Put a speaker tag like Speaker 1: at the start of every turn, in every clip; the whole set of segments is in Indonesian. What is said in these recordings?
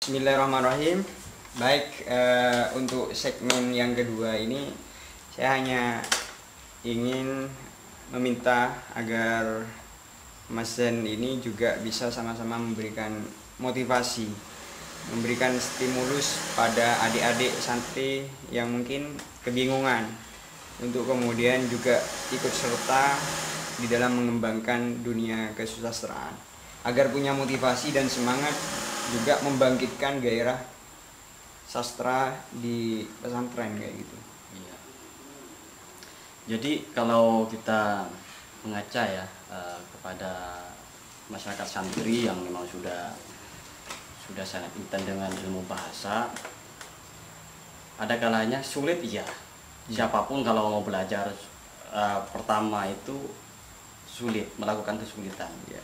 Speaker 1: Bismillahirrahmanirrahim. Baik, untuk segmen yang kedua ini saya hanya ingin meminta agar Mas Zen ini juga bisa sama-sama memberikan motivasi, memberikan stimulus pada adik-adik santri yang mungkin kebingungan untuk kemudian juga ikut serta di dalam mengembangkan dunia kesusastraan, agar punya motivasi dan semangat juga membangkitkan gairah sastra di pesantren kayak gitu.
Speaker 2: Iya. Jadi kalau kita mengaca ya kepada masyarakat santri yang memang sudah sangat intent dengan ilmu bahasa, ada kalanya sulit ya. Siapapun kalau mau belajar pertama itu sulit, melakukan kesulitan.
Speaker 1: Ya.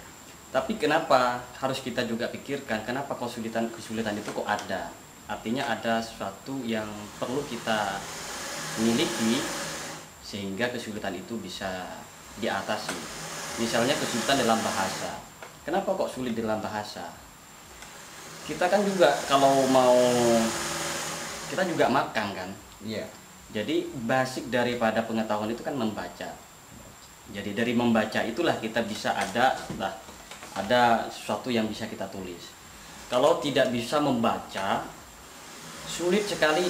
Speaker 2: Tapi kenapa harus kita juga pikirkan kenapa kesulitan itu kok ada? Artinya ada sesuatu yang perlu kita miliki sehingga kesulitan itu bisa diatasi. Misalnya kesulitan dalam bahasa. Kenapa kok sulit dalam bahasa? Kita kan juga kalau mau, kita juga makan kan?
Speaker 1: Iya.
Speaker 2: Jadi basic daripada pengetahuan itu kan membaca. Jadi dari membaca itulah kita bisa ada sesuatu yang bisa kita tulis. Kalau tidak bisa membaca, sulit sekali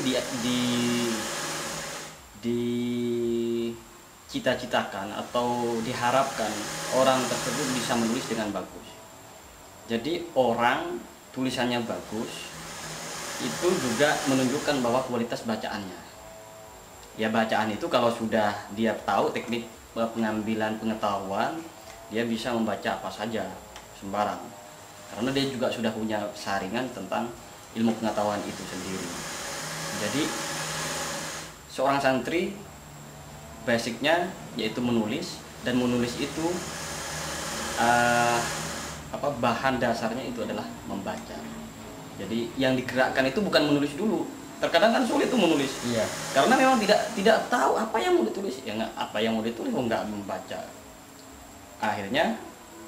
Speaker 2: dicita-citakan atau diharapkan orang tersebut bisa menulis dengan bagus. Jadi orang tulisannya bagus itu juga menunjukkan bahwa kualitas bacaannya. Ya bacaan itu kalau sudah dia tahu teknik pengambilan pengetahuan, dia bisa membaca apa saja sembarang. Karena dia juga sudah punya saringan tentang ilmu pengetahuan itu sendiri. Jadi seorang santri basicnya yaitu menulis, dan menulis itu bahan dasarnya itu adalah membaca. Jadi yang digerakkan itu bukan menulis dulu. Terkadang kan sulit tuh menulis.
Speaker 1: Iya.
Speaker 2: Karena memang tidak tahu apa yang mau ditulis. Ya apa yang mau ditulis nggak membaca. Akhirnya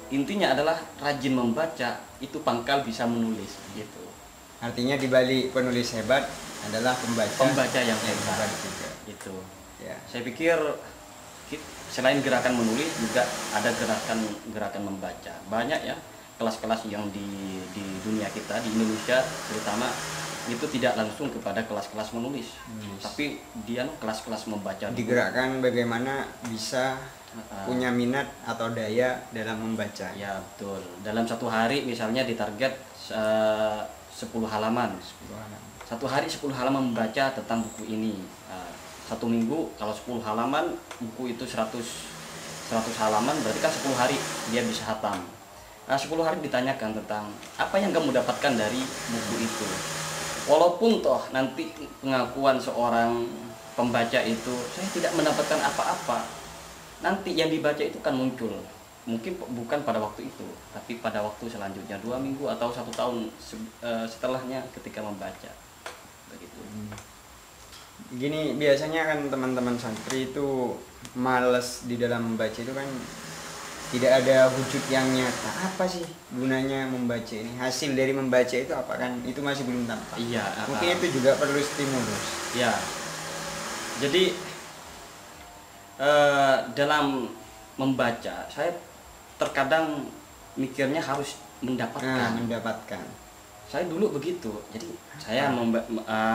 Speaker 2: intinya adalah rajin membaca itu pangkal bisa menulis gitu.
Speaker 1: Artinya di balik penulis hebat adalah pembaca
Speaker 2: yang hebat
Speaker 1: juga.
Speaker 2: Itu.
Speaker 1: Ya.
Speaker 2: Saya pikir selain gerakan menulis juga ada gerakan membaca. Banyak ya kelas-kelas yang di dunia kita, di Indonesia terutama, itu tidak langsung kepada kelas-kelas menulis, tapi dia kelas-kelas membaca.
Speaker 1: Digerakkan bagaimana bisa punya minat atau daya dalam membaca.
Speaker 2: Ya betul. Dalam satu hari misalnya ditarget 10 halaman. Satu hari 10 halaman membaca tentang buku ini. Satu minggu kalau 10 halaman, buku itu 100 halaman, berarti kan 10 hari dia bisa hatam. 10 hari ditanyakan tentang apa yang kamu dapatkan dari buku itu. Walaupun toh nanti pengakuan seorang pembaca itu saya tidak mendapatkan apa-apa, nanti yang dibaca itu kan muncul. Mungkin bukan pada waktu itu, tapi pada waktu selanjutnya, 2 minggu atau 1 tahun setelahnya ketika membaca. Begitu.
Speaker 1: Gini, biasanya kan teman-teman santri itu males di dalam membaca itu kan, tidak ada wujud yang nyata. Apa sih gunanya membaca ini? Hasil dari membaca itu apa, kan itu masih belum tampak.
Speaker 2: Iya.
Speaker 1: Mungkin itu juga perlu stimulus.
Speaker 2: Ya. Jadi dalam membaca saya terkadang mikirnya harus mendapatkan. Saya dulu begitu. Jadi saya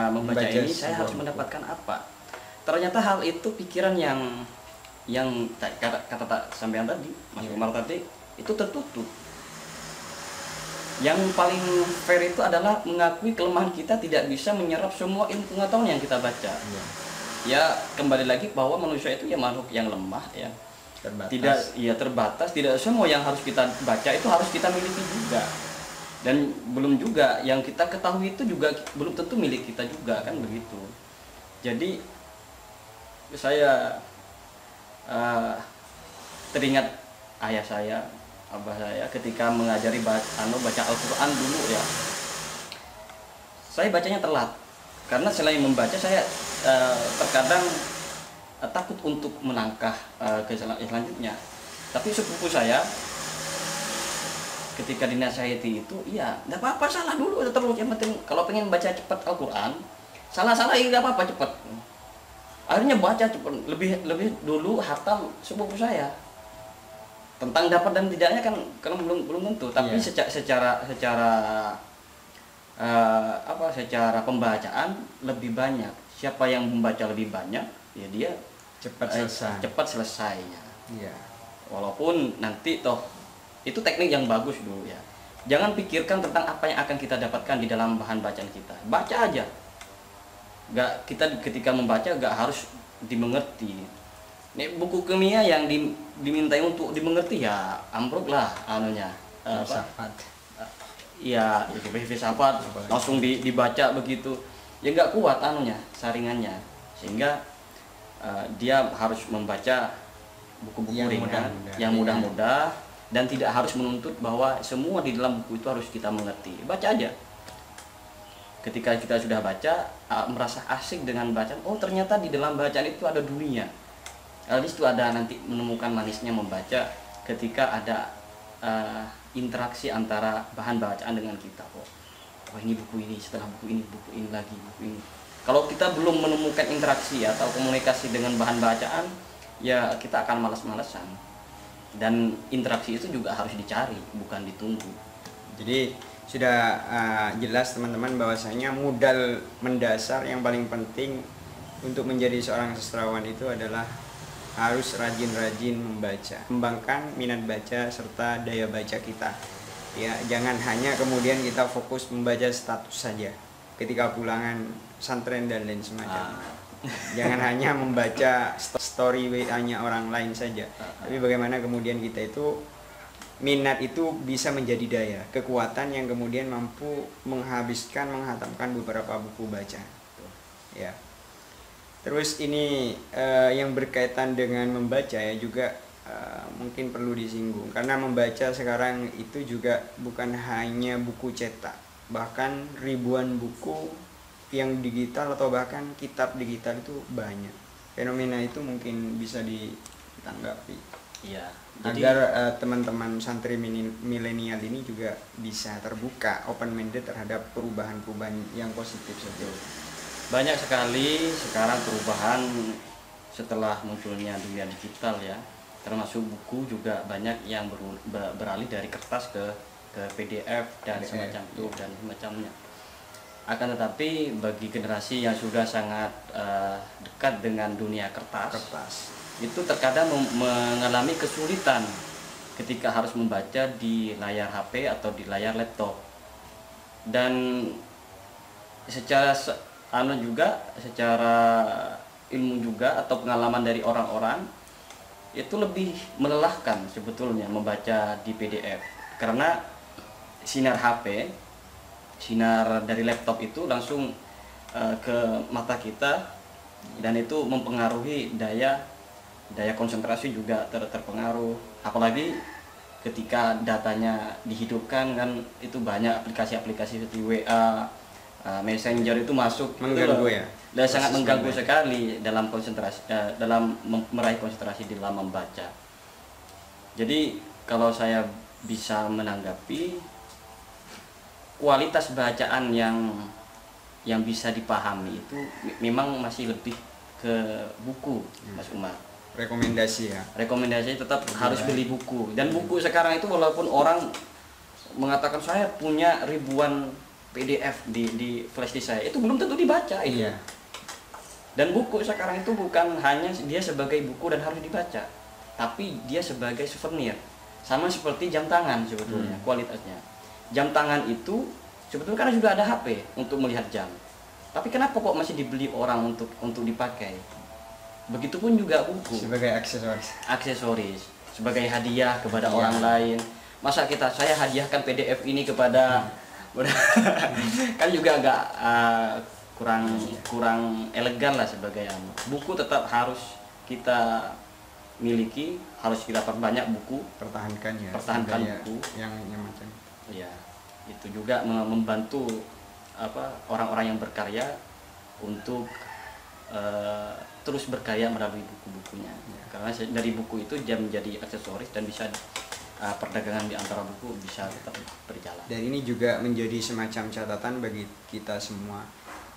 Speaker 2: membaca ini saya harus mendapatkan apa? Ternyata hal itu pikiran yang kata sampean tadi, Mas Umar tadi, itu tertutup. Yang paling fair itu adalah mengakui kelemahan kita tidak bisa menyerap semua ilmu pengetahuan yang kita baca. Ya kembali lagi bahwa manusia itu ya makhluk yang lemah ya. Terbatas. Tidak semua yang harus kita baca itu harus kita miliki juga. Dan belum juga yang kita ketahui itu juga belum tentu milik kita juga, kan begitu. Jadi saya teringat ayah saya, abah saya ketika mengajari baca Al-Quran dulu ya. Saya bacanya telat karena selain membaca saya terkadang takut untuk melangkah ke selanjutnya. Tapi sepupu saya ketika dinasihati itu, iya nggak apa-apa salah dulu terus, yang penting kalau pengen baca cepat Al-Quran, salah-salah ya nggak apa-apa cepat. Akhirnya baca cepat, lebih dulu hatam sepupu saya. Tentang dapat dan tidaknya kan belum tentu, tapi
Speaker 1: Iya.
Speaker 2: secara pembacaan lebih banyak. Siapa yang membaca lebih banyak, ya dia
Speaker 1: Cepat selesai.
Speaker 2: cepat selesainya.
Speaker 1: Iya.
Speaker 2: Walaupun nanti toh itu teknik yang bagus dulu ya. Jangan pikirkan tentang apa yang akan kita dapatkan di dalam bahan bacaan kita. Baca aja. Kita ketika membaca gak harus dimengerti. Ini buku kimia yang dimintai untuk dimengerti ya ambruk lah anunya.
Speaker 1: Filsafat.
Speaker 2: Iya, itu filsafat langsung dibaca begitu. Ya nggak kuat anunya, saringannya. Sehingga dia harus membaca buku-buku
Speaker 1: Yang
Speaker 2: ringan,
Speaker 1: mudah-mudah.
Speaker 2: yang mudah-mudah, dan tidak harus menuntut bahwa semua di dalam buku itu harus kita mengerti. Baca aja. Ketika kita sudah baca, merasa asik dengan bacaan, oh ternyata di dalam bacaan itu ada dunia. Di situ ada nanti menemukan manisnya membaca ketika ada interaksi antara bahan bacaan dengan kita. Oh ini buku ini, setelah buku ini lagi, buku ini. Kalau kita belum menemukan interaksi atau komunikasi dengan bahan bacaan, ya kita akan malas-malesan. Dan interaksi itu juga harus dicari, bukan ditunggu.
Speaker 1: Jadi sudah jelas teman-teman bahwasanya modal mendasar yang paling penting untuk menjadi seorang sastrawan itu adalah harus rajin-rajin membaca, kembangkan minat baca serta daya baca kita. Ya, jangan hanya kemudian kita fokus membaca status saja ketika pulangan santren dan lain semacamnya. Jangan hanya membaca story WA-nya orang lain saja, tapi bagaimana kemudian kita itu minat itu bisa menjadi daya, kekuatan yang kemudian mampu menghatamkan beberapa buku baca. Ya. Terus ini yang berkaitan dengan membaca ya juga mungkin perlu disinggung, karena membaca sekarang itu juga bukan hanya buku cetak, bahkan ribuan buku yang digital atau bahkan kitab digital itu banyak. Fenomena itu mungkin bisa ditanggapi.
Speaker 2: Iya.
Speaker 1: Agar teman-teman santri milenial ini juga bisa terbuka, open minded terhadap perubahan-perubahan yang positif saja.
Speaker 2: Banyak sekali sekarang perubahan setelah munculnya dunia digital ya, termasuk buku juga banyak yang beralih dari kertas ke PDF dan semacam itu dan semacamnya. Akan tetapi bagi generasi yang sudah sangat dekat dengan dunia kertas, itu terkadang mengalami kesulitan ketika harus membaca di layar HP atau di layar laptop. Dan secara ilmu juga atau pengalaman dari orang-orang itu lebih melelahkan sebetulnya membaca di PDF, karena sinar HP, sinar dari laptop itu langsung ke mata kita, dan itu mempengaruhi daya konsentrasi juga terpengaruh. Apalagi ketika datanya dihidupkan kan, itu banyak aplikasi-aplikasi seperti WA, Messenger itu masuk,
Speaker 1: mengganggu ya,
Speaker 2: dan sangat mengganggu sekali dalam konsentrasi, dalam meraih konsentrasi di dalam membaca. Jadi kalau saya bisa menanggapi, kualitas bacaan yang bisa dipahami itu memang masih lebih ke buku, Mas Umar.
Speaker 1: Rekomendasi ya.
Speaker 2: Rekomendasi tetap harus beli buku. Dan buku sekarang itu walaupun orang mengatakan saya punya ribuan PDF di flash disk saya, itu belum tentu dibaca itu.
Speaker 1: Iya.
Speaker 2: Dan buku sekarang itu bukan hanya dia sebagai buku dan harus dibaca, tapi dia sebagai souvenir. Sama seperti jam tangan sebetulnya kualitasnya. Jam tangan itu sebetulnya kan juga ada HP untuk melihat jam. Tapi kenapa kok masih dibeli orang untuk dipakai? Begitupun juga buku
Speaker 1: Sebagai aksesoris.
Speaker 2: sebagai hadiah kepada orang lain. Masa saya hadiahkan PDF ini kepada kan juga agak kurang elegan lah sebagai buku. Tetap harus kita miliki, harus kita perbanyak buku,
Speaker 1: Pertahankan
Speaker 2: buku
Speaker 1: yang macam.
Speaker 2: ya. Itu juga membantu orang-orang yang berkarya untuk terus berkarya melalui buku-bukunya. Karena dari buku itu dia menjadi aksesoris dan bisa perdagangan di antara buku bisa tetap berjalan.
Speaker 1: Dan ini juga menjadi semacam catatan bagi kita semua,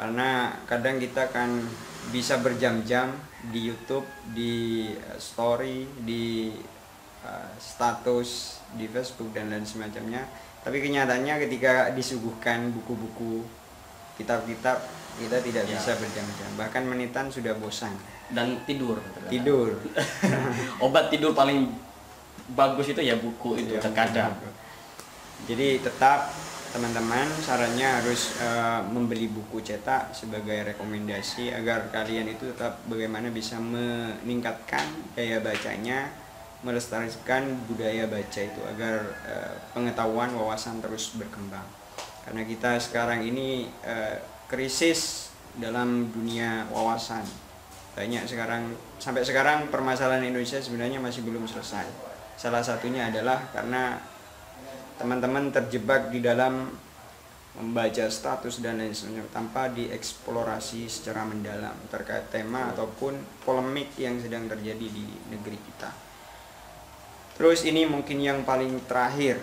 Speaker 1: karena kadang kita kan bisa berjam-jam di YouTube, di story, di status di Facebook dan lain semacamnya, tapi kenyataannya ketika disuguhkan buku-buku, kitab-kitab, kita tidak bisa berjam-jam, bahkan menitan sudah bosan
Speaker 2: dan tidur. Obat tidur paling bagus itu ya buku itu terkadang.
Speaker 1: Jadi tetap teman-teman, sarannya harus membeli buku cetak sebagai rekomendasi agar kalian itu tetap bagaimana bisa meningkatkan daya bacanya, melestarikan budaya baca itu agar pengetahuan, wawasan terus berkembang. Karena kita sekarang ini krisis dalam dunia wawasan. Banyak sekarang, sampai sekarang permasalahan Indonesia sebenarnya masih belum selesai. Salah satunya adalah karena teman-teman terjebak di dalam membaca status dan lain sebagainya tanpa dieksplorasi secara mendalam terkait tema ataupun polemik yang sedang terjadi di negeri kita. Terus ini mungkin yang paling terakhir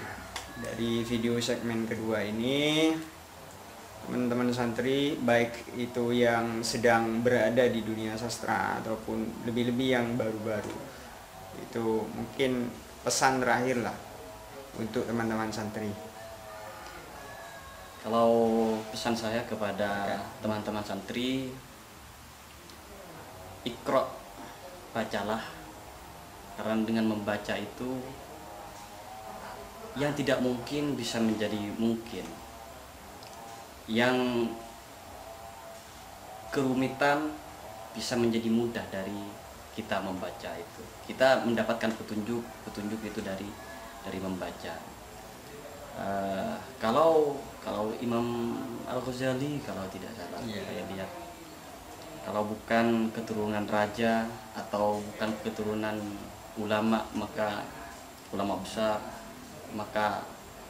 Speaker 1: dari video segmen kedua ini, teman-teman santri baik itu yang sedang berada di dunia sastra ataupun lebih-lebih yang baru-baru, itu mungkin pesan terakhir lah untuk teman-teman santri.
Speaker 2: Kalau pesan saya kepada teman-teman santri, Iqra, bacalah, karena dengan membaca itu yang tidak mungkin bisa menjadi mungkin, yang kerumitan bisa menjadi mudah dari kita membaca itu. Kita mendapatkan petunjuk itu dari membaca. Kalau Imam Al-Ghazali kalau tidak salah, saya lihat, kalau bukan keturunan raja atau bukan keturunan ulama, maka ulama besar, maka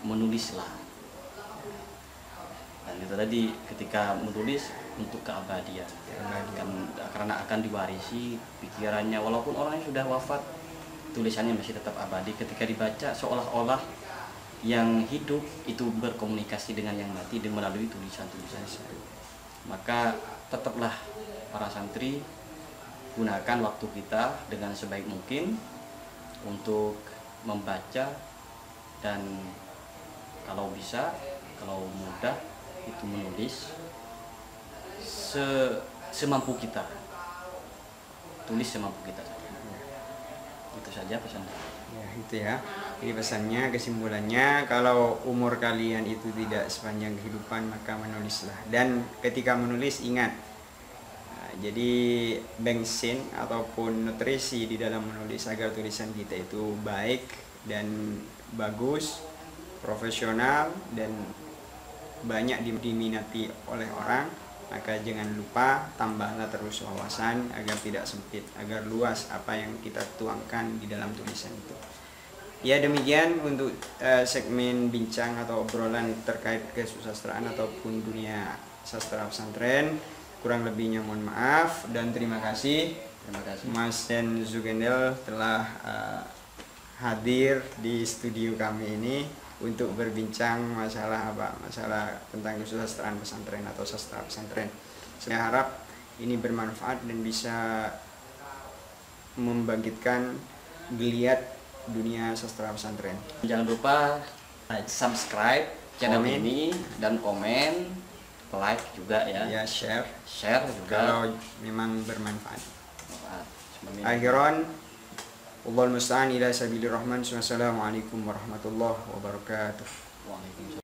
Speaker 2: menulislah. Dan itu tadi, ketika menulis untuk keabadian, karena akan diwarisi pikirannya, walaupun orangnya sudah wafat, tulisannya masih tetap abadi. Ketika dibaca, seolah-olah yang hidup itu berkomunikasi dengan yang mati melalui tulisan-tulisan itu. Maka tetaplah para santri, gunakan waktu kita dengan sebaik mungkin untuk membaca, dan kalau bisa, kalau mudah, itu menulis semampu kita. Tulis semampu kita saja. Itu saja pesan.
Speaker 1: Ya, itu ya. Jadi pesannya, kesimpulannya, kalau umur kalian itu tidak sepanjang kehidupan, maka menulislah. Dan ketika menulis, ingat, jadi bensin ataupun nutrisi di dalam menulis agar tulisan kita itu baik dan bagus, profesional, dan banyak diminati oleh orang. Maka jangan lupa tambahlah terus wawasan agar tidak sempit, agar luas apa yang kita tuangkan di dalam tulisan itu. Ya, demikian untuk segmen bincang atau obrolan terkait kesusastraan ataupun dunia sastra pesantren. Kurang lebihnya mohon maaf dan terima kasih.
Speaker 2: Terima kasih
Speaker 1: Mas Den Zugendel telah hadir di studio kami ini untuk berbincang masalah tentang kesusastraan pesantren atau sastra pesantren. Saya harap ini bermanfaat dan bisa membangkitkan geliat dunia sastra pesantren.
Speaker 2: Jangan lupa subscribe channel ini dan komen, like juga ya.
Speaker 1: Ya, share
Speaker 2: juga
Speaker 1: kalau memang bermanfaat. Akhiran, wallahul musta'an ila sabilir rahman. Wassalamualaikum warahmatullahi wabarakatuh.
Speaker 2: Waalaikumsalam.